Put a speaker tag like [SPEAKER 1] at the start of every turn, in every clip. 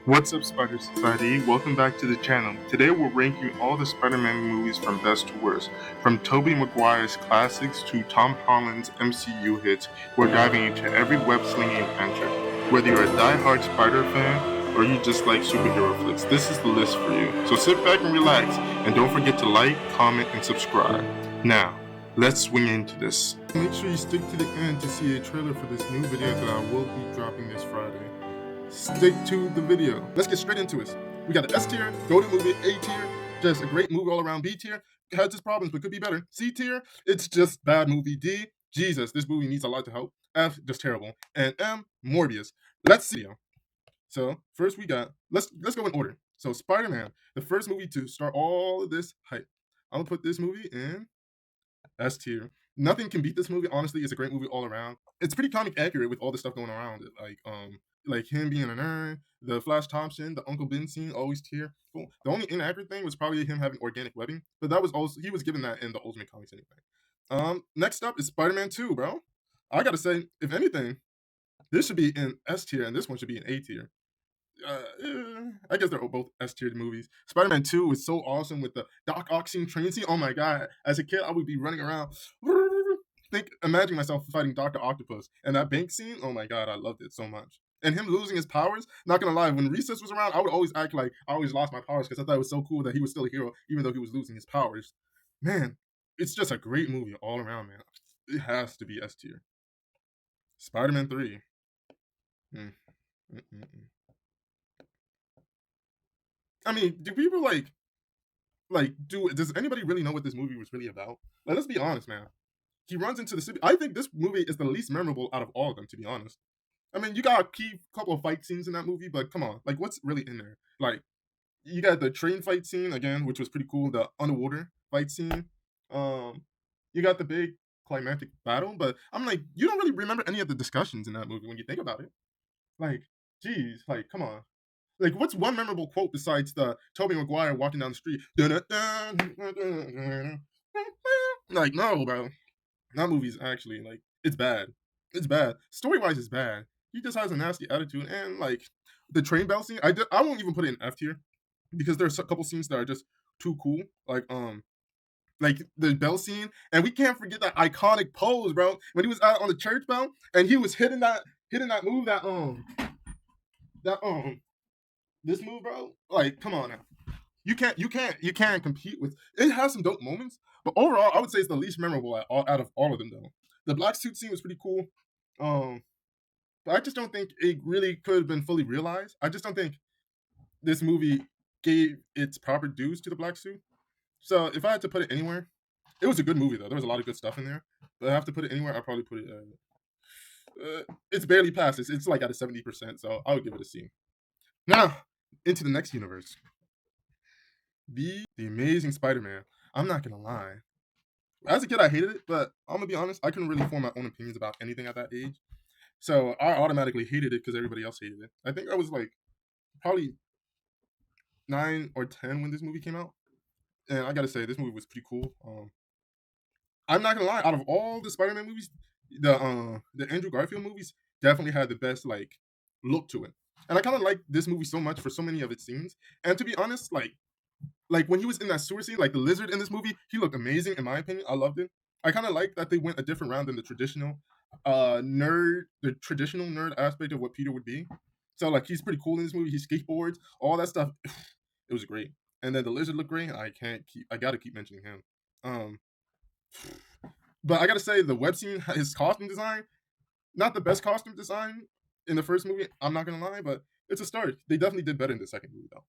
[SPEAKER 1] What's up, Spider Society? Welcome back to the channel. Today we're ranking all the Spider-Man movies from best to worst. From Tobey Maguire's classics to Tom Holland's MCU hits, we're diving into every web-slinging adventure. Whether you're a die-hard Spider fan or you just like superhero flicks, this is the list for you. So sit back and relax, and don't forget to like, comment, and subscribe. Now, let's swing into this. Make sure you stick to the end to see a trailer for this new video that I will be dropping this Friday. Stick to the video. Let's get straight into it. We got an S tier, golden movie, A tier, just a great movie all around. B tier, has its problems but could be better. C tier, it's just bad movie. D, Jesus, this movie needs a lot to help. F, just terrible. And M, Morbius. Let's see. So first we got, let's go in order. So Spider-Man, the first movie to start all of this hype. I'm gonna put this movie in S tier. Nothing can beat this movie. Honestly, it's a great movie all around. It's pretty comic accurate with all the stuff going around it. Like him being a nerd, the Flash Thompson, the Uncle Ben scene, always tier. Cool. The only inaccurate thing was probably him having organic webbing, but that was also he was given that in the Ultimate Comics anyway. Next up is Spider-Man 2, bro. I gotta say, if anything, this should be in S tier, and this one should be in A tier. I guess they're both S tier movies. Spider-Man 2 was so awesome with the Doc Ock scene, train scene. Oh my god! As a kid, I would be running around. Imagine myself fighting Dr. Octopus. And that bank scene, oh my god, I loved it so much. And him losing his powers, not gonna lie, when Recess was around, I would always act like I always lost my powers because I thought it was so cool that he was still a hero, even though he was losing his powers. Man, it's just a great movie all around, man. It has to be S tier. Spider-Man 3. Mm. Mm-mm-mm. I mean, do people does anybody really know what this movie was really about? Like, let's be honest, man. He runs into the city. I think this movie is the least memorable out of all of them, to be honest. I mean, you got a key couple of fight scenes in that movie, but come on, like, what's really in there? Like, you got the train fight scene again, which was pretty cool. The underwater fight scene. Um, you got the big climactic battle, but I'm like, you don't really remember any of the discussions in that movie when you think about it. Like, geez, like, come on. Like, what's one memorable quote besides the Tobey Maguire walking down the street? Like, no, bro. That movie's actually like it's bad. It's bad. Story wise, it's bad. He just has a nasty attitude, and like the train bell scene, I won't even put it in F tier because there's a couple scenes that are just too cool. Like the bell scene, and we can't forget that iconic pose, bro. When he was out on the church bell and he was hitting that move that this move, bro. Like, come on now. You can't compete with it. Has some dope moments, but overall, I would say it's the least memorable out of all of them. Though the black suit scene was pretty cool, um, but I just don't think it really could have been fully realized. I just don't think this movie gave its proper dues to the black suit. So if I had to put it anywhere, it was a good movie though. There was a lot of good stuff in there. But if I have to put it anywhere, I'd probably put it. It's barely past. It's like at a 70%, so I would give it a C. Now into the next universe, the Amazing Spider-Man. I'm not gonna lie. As a kid, I hated it, but I'm gonna be honest, I couldn't really form my own opinions about anything at that age. So I automatically hated it because everybody else hated it. I think I was like probably 9 or 10 when this movie came out, and I gotta say this movie was pretty cool. I'm not gonna lie, out of all the Spider-Man movies, the Andrew Garfield movies definitely had the best like look to it, and I kind of like this movie so much for so many of its scenes. And to be honest, like when he was in that sewer scene, like the lizard in this movie, he looked amazing in my opinion. I loved it. I kind of like that they went a different route than the traditional nerd aspect of what Peter would be. So like he's pretty cool in this movie. He skateboards, all that stuff. It was great. And then the lizard looked great. I gotta keep mentioning him. Um, but I gotta say the web scene, his costume design, not the best costume design in the first movie. I'm not gonna lie, but it's a start. They definitely did better in the second movie though.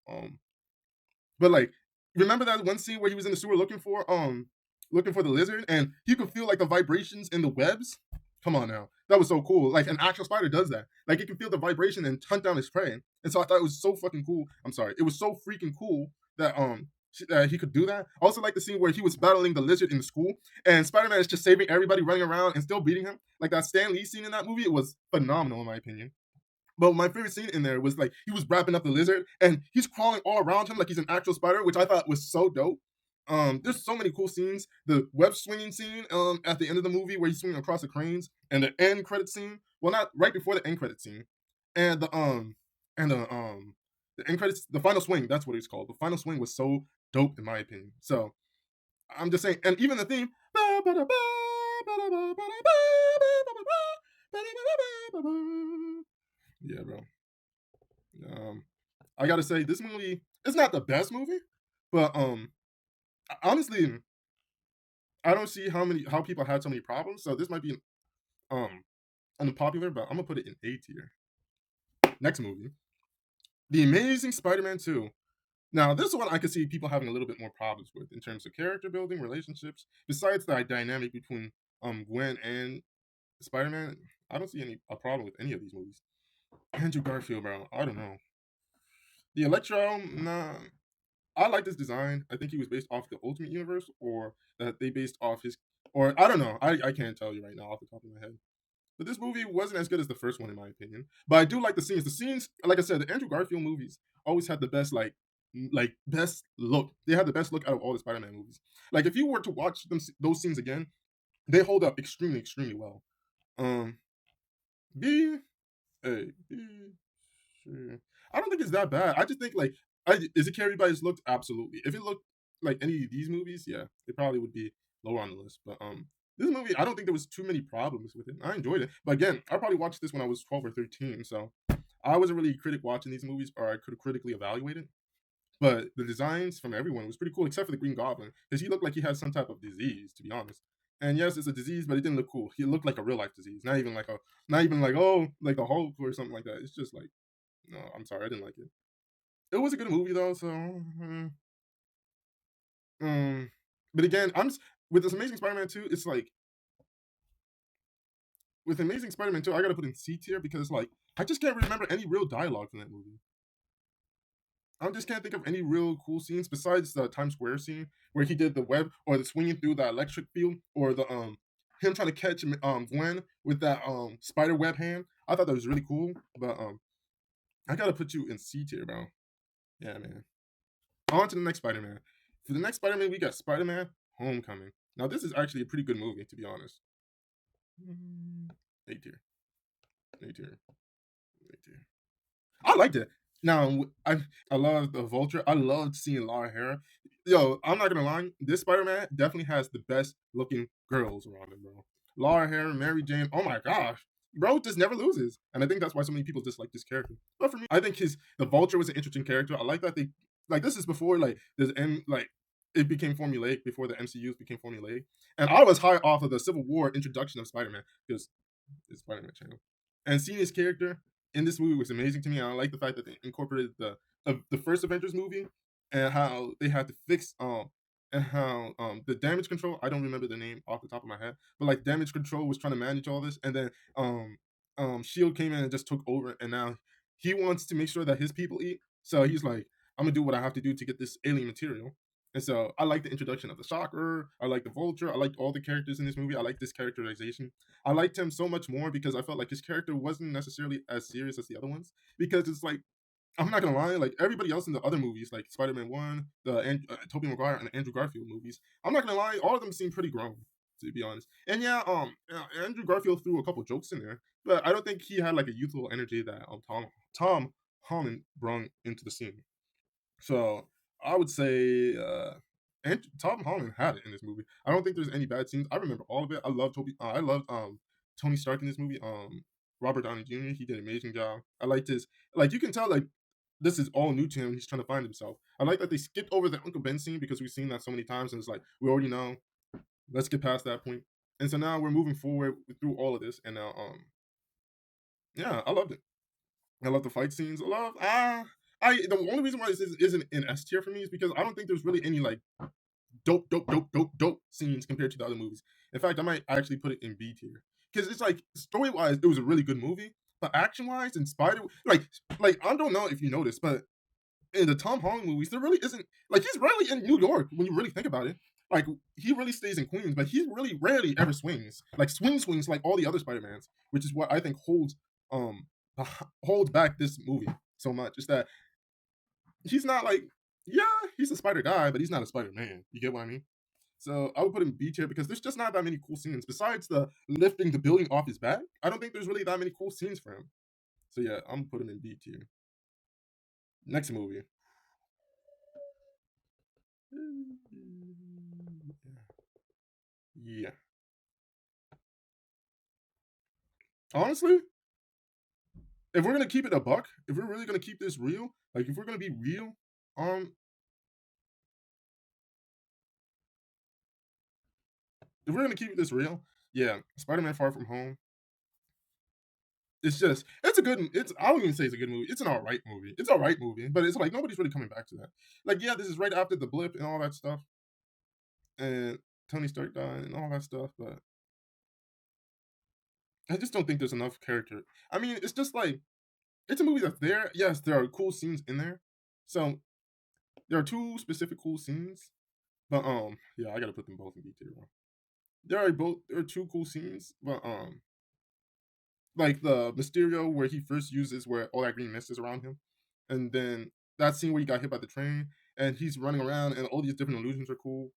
[SPEAKER 1] But like, remember that one scene where he was in the sewer looking for the lizard, and you could feel like the vibrations in the webs. Come on now, that was so cool. Like an actual spider does that. Like it can feel the vibration and hunt down his prey. And so I thought it was so fucking cool. I'm sorry, it was so freaking cool that he could do that. I also like the scene where he was battling the lizard in the school, and Spider-Man is just saving everybody, running around and still beating him. Like that Stan Lee scene in that movie, it was phenomenal in my opinion. But my favorite scene in there was like he was wrapping up the lizard and he's crawling all around him like he's an actual spider, which I thought was so dope. There's so many cool scenes. The web swinging scene at the end of the movie where he's swinging across the cranes, and the end credit scene. Well, not right before the end credit scene, and the
[SPEAKER 2] The end credits, the final swing, that's what it's called. The final swing was so dope in my opinion. So I'm just saying, and even the theme. Yeah, bro. Um, I gotta say, this movie it's not the best movie, but honestly, I don't see how people had so many problems. So this might be um unpopular, but I'm gonna put it in A tier. Next movie, The Amazing Spider-Man 2. Now, this one I could see people having a little bit more problems with in terms of character building, relationships. Besides the dynamic between Gwen and Spider-Man, I don't see a problem with any of these movies. Andrew Garfield, bro, I don't know. The Electro, nah. I like this design. I think he was based off the Ultimate Universe, or that they based off his, or I don't know. I can't tell you right now off the top of my head. But this movie wasn't as good as the first one in my opinion. But I do like the scenes. The scenes, like I said, the Andrew Garfield movies always had the best best look. They had the best look out of all the Spider-Man movies. Like if you were to watch those scenes again, they hold up extremely well. Um, B B. Sure. I don't think it's that bad. I just think is it carried by his looks? Absolutely. If it looked like any of these movies, yeah, it probably would be lower on the list. But this movie, I don't think there was too many problems with it. I enjoyed it. But again, I probably watched this when I was 12 or 13, so I wasn't really a critic watching these movies, or I could critically evaluate it. But the designs from everyone was pretty cool, except for the Green Goblin, because he looked like he had some type of disease, to be honest. And yes, it's a disease, but it didn't look cool. He looked like a real life disease, not even like like the Hulk or something like that. It's just like, no, I'm sorry, I didn't like it. It was a good movie though, so um, but again, with this Amazing Spider-Man 2, it's like with Amazing Spider-Man 2, I gotta put in C tier because like I just can't remember any real dialogue from that movie. I just can't think of any real cool scenes besides the Times Square scene where he did the web or the swinging through the electric field or the him trying to catch Gwen with that spider web hand. I thought that was really cool, but I gotta put you in C tier, bro. Yeah, man. On to the next Spider-Man. For the next Spider-Man, we got Spider-Man Homecoming. Now, this is actually a pretty good movie, to be honest. A tier. A tier. A tier. I liked it. Now, I love the Vulture. I loved seeing Laura Harris. Yo, I'm not gonna lie. This Spider-Man definitely has the best looking girls around him, bro. Laura Harris, Mary Jane. Oh my gosh, bro, just never loses. And I think that's why so many people dislike this character. But for me, I think the Vulture was an interesting character. I like that they this is before there's it became formulaic before the MCUs became formulaic. And I was high off of the Civil War introduction of Spider-Man because it's Spider-Man channel. And seeing his character in this movie was amazing to me. And I like the fact that they incorporated the first Avengers movie and how they had to fix and how the damage control, I don't remember the name off the top of my head, but like damage control was trying to manage all this, and then Shield came in and just took over, and now he wants to make sure that his people eat. So he's like, I'm gonna do what I have to do to get this alien material. And so I like the introduction of the Shocker. I like the Vulture. I liked all the characters in this movie. I like this characterization. I liked him so much more because I felt like his character wasn't necessarily as serious as the other ones. Because it's like, I'm not gonna lie, like everybody else in the other movies, like Spider-Man 1, the Tobey Maguire and the Andrew Garfield movies, I'm not gonna lie, all of them seem pretty grown, to be honest. And yeah, Andrew Garfield threw a couple jokes in there, but I don't think he had like a youthful energy that Tom Holland brought into the scene. So I would say and Tom Holland had it in this movie. I don't think there's any bad scenes. I remember all of it. I love I loved Tony Stark in this movie. Robert Downey Jr. He did an amazing job. I liked his you can tell this is all new to him. He's trying to find himself. I like that they skipped over the Uncle Ben scene because we've seen that so many times, and it's like we already know. Let's get past that point. And so now we're moving forward through all of this, and now yeah, I loved it. I love the fight scenes. I love I the only reason why this isn't in S tier for me is because I don't think there's really any dope scenes compared to the other movies. In fact, I might actually put it in B tier because it's like story wise, it was a really good movie, but action wise and I don't know if you noticed, but in the Tom Holland movies, there really isn't he's rarely in New York when you really think about it. Like he really stays in Queens, but he really rarely ever swings. Like swings like all the other Spider Mans, which is what I think um holds back this movie so much. Is that he's not yeah, he's a Spider guy, but he's not a Spider Man. You get what I mean? So I would put him B tier because there's just not that many cool scenes. Besides the lifting the building off his back, I don't think there's really that many cool scenes for him. So yeah, I'm gonna put him in B tier. Next movie. Yeah. Honestly, if we're gonna keep it a buck, if we're really gonna keep this real, like if we're gonna be real, um, if we're gonna keep this real, yeah, Spider-Man: Far From Home. It's a good. It's I don't even say it's a good movie. It's an alright movie. It's an alright movie, but it's like nobody's really coming back to that. Like, yeah, this is right after the blip and all that stuff, and Tony Stark died and all that stuff, but I just don't think there's enough character. I mean, it's just like it's a movie that's there. Yes, there are cool scenes in there. So there are two specific cool scenes, but yeah, I gotta put them both in B tier. There are two cool scenes, but like the Mysterio where he first uses where all that green mist is around him, and then that scene where he got hit by the train and he's running around and all these different illusions are cool.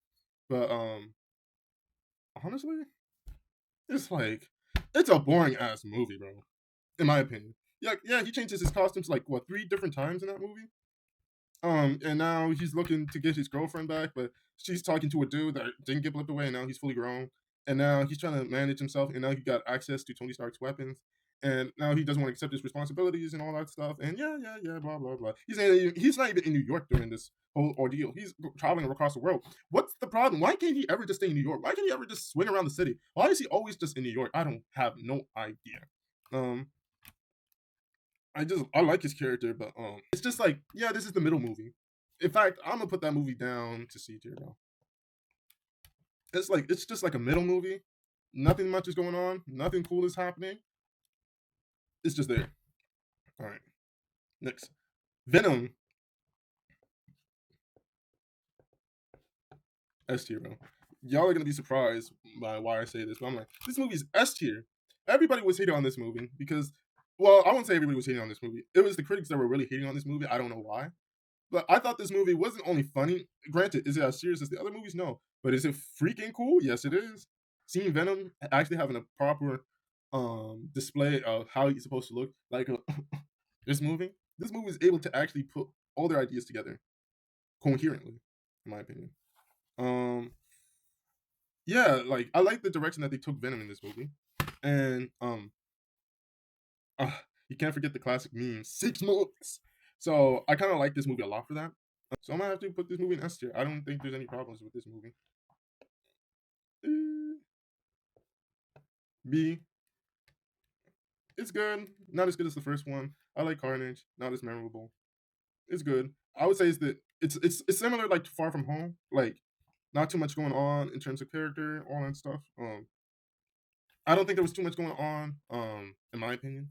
[SPEAKER 2] But honestly, it's like it's a boring ass movie, bro. In my opinion. Yeah, he changes his costumes like what 3 different times in that movie. And now he's looking to get his girlfriend back, but she's talking to a dude that didn't get blipped away, and now he's fully grown. And now he's trying to manage himself, and now he got access to Tony Stark's weapons. And now he doesn't want to accept his responsibilities and all that stuff. And yeah, blah blah blah. He's not even in New York during this whole ordeal. He's traveling across the world. What's the problem? Why can't he ever just stay in New York? Why can't he ever just swing around the city? Why is he always just in New York? I don't have no idea. Um, I like his character, but it's just like yeah, this is the middle movie. In fact, I'm gonna put that movie down to C tier now. It's just like a middle movie. Nothing much is going on. Nothing cool is happening. It's just there. All right, next Venom S tier, bro. Y'all are gonna be surprised by why I say this, but I'm like, this movie is S tier. Everybody was hating on this movie because, well, I won't say everybody was hating on this movie. It was the critics that were really hating on this movie. I don't know why. But I thought this movie wasn't only funny. Granted, is it as serious as the other movies? No. But is it freaking cool? Yes, it is. Seeing Venom actually having a proper display of how he's supposed to look like this movie is able to actually put all their ideas together coherently, in my opinion. Um, yeah, like I like the direction that they took Venom in this movie, and uh, you can't forget the classic meme 6 months. So I kind of like this movie a lot for that. So I'm gonna have to put this movie in S tier. I don't think there's any problems with this movie. Eh, B, it's good. Not as good as the first one. I like Carnage. Not as memorable. It's good. I would say it's similar like to Far From Home. Like not too much going on in terms of character, all that stuff. I don't think there was too much going on. In my opinion.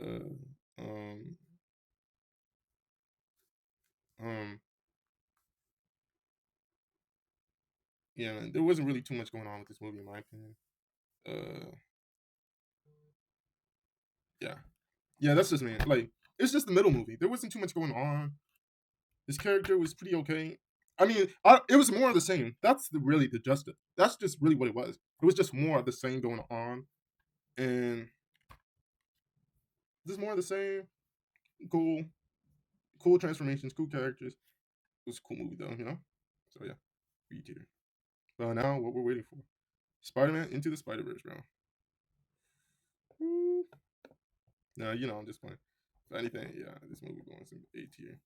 [SPEAKER 2] Uh, um, um, yeah, man, there wasn't really too much going on with this movie, in my opinion. Uh, yeah, yeah, that's just me. Like, it's just the middle movie. There wasn't too much going on. His character was pretty okay. I mean, it was more of the same. Really the justice. That's just really what it was. It was just more of the same going on, and just more of the same. Cool, cool transformations, cool characters. It was a cool movie though, you know. So yeah, B tier. But now what we're waiting for: Spider-Man Into the Spider-Verse, bro. Woo. Now you know I'm just playing. If anything, yeah, this movie going some A tier.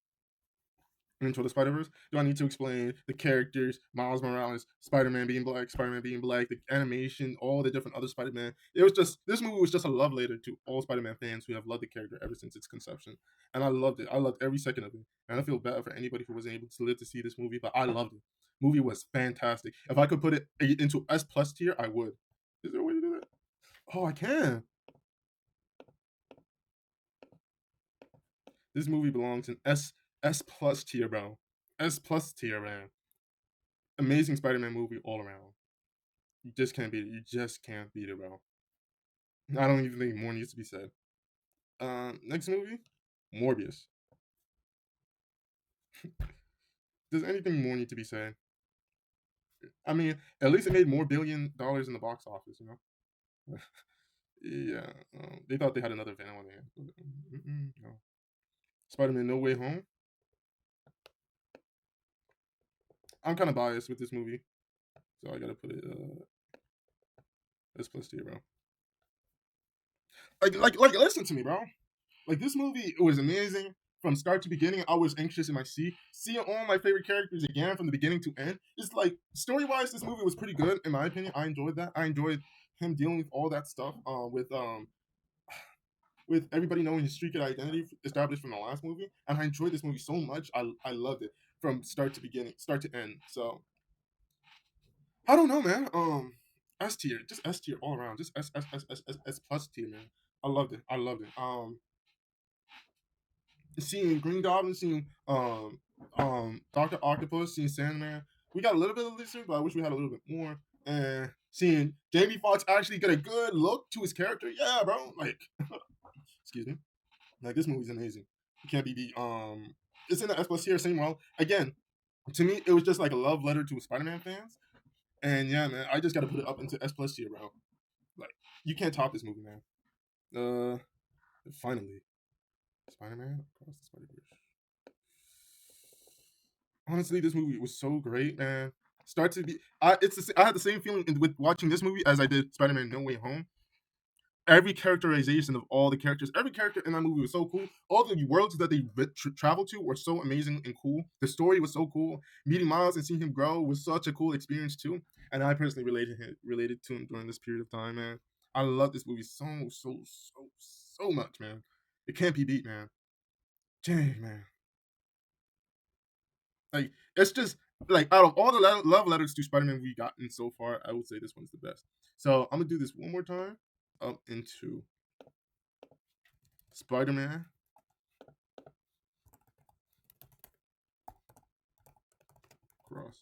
[SPEAKER 2] Into the Spider Verse? Do I need to explain the characters, Miles Morales, Spider Man being black, the animation, all the different other Spider Man? It was just this movie was just a love letter to all Spider Man fans who have loved the character ever since its conception, and I loved it. I loved every second of it, and I feel bad for anybody who wasn't able to live to see this movie, but I loved it. Movie was fantastic. If I could put it into S plus tier, I would. Is there a way to do that? Oh, I can. This movie belongs in S plus tier, bro. S plus tier, man. Amazing Spider-Man movie all around. You just can't beat it. You just can't beat it, bro. I don't even think more needs to be said. Next movie, Morbius. Does anything more need to be said? I mean, at least it made more $1 billion in the box office, you know. Yeah, they thought they had another Venom on their hands, but no. Spider-Man No Way Home. I'm kind of biased with this movie, so I gotta put it S plus tier, bro. Like, listen to me, bro. Like, this movie was amazing from start to beginning. I was anxious in my seat, seeing all my favorite characters again from the beginning to end. It's like, story wise, this movie was pretty good in my opinion. I enjoyed that. I enjoyed him dealing with all that stuff. With everybody knowing his streak identity established from the last movie, and I enjoyed this movie so much. I loved it from start to beginning, start to end. So I don't know, man. S tier, just S tier all around, just S plus tier, man. I loved it. I loved it. Seeing Green Goblin, seeing Doctor Octopus, seeing Sandman. We got a little bit of Lizard, but I wish we had a little bit more. And seeing Jamie Foxx actually get a good look to his character, yeah, bro. Like, excuse me. Like, this movie's amazing. It can't be beat. It's in the S plus tier, same well. Again, to me, it was just like a love letter to Spider-Man fans. And yeah, man, I just gotta put it up into S plus tier, bro. Like, you can't top this movie, man. Finally, Spider-Man Across the Spider-Verse. Honestly, this movie was so great, man. Start to be, I had the same feeling with watching this movie as I did Spider-Man No Way Home. Every characterization of all the characters, every character in that movie was so cool. All the worlds that they traveled to were so amazing and cool. The story was so cool. Meeting Miles and seeing him grow was such a cool experience too. And I personally related to him during this period of time, man. I love this movie so much, man. It can't be beat, man. Dang, man. Like, it's just like, out of all the love letters to Spider-Man we've gotten so far, I would say this one's the best. So I'm gonna do this one more time. Up into Spider-Man Cross.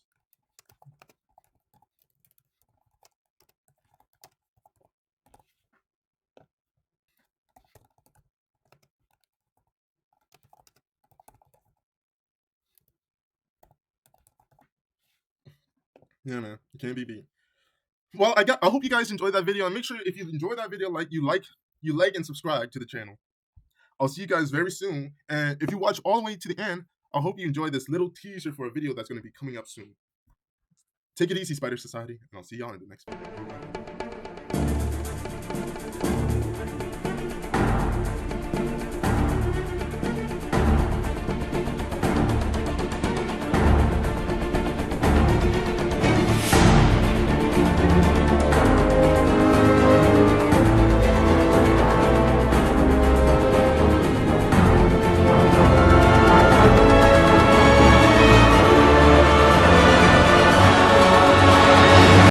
[SPEAKER 2] Yeah, man, it can't be beat. Well, I hope you guys enjoyed that video, and make sure if you enjoyed that video, you like and subscribe to the channel. I'll see you guys very soon, and if you watch all the way to the end, I hope you enjoy this little teaser for a video that's going to be coming up soon. Take it easy, Spider Society, and I'll see y'all in the next video.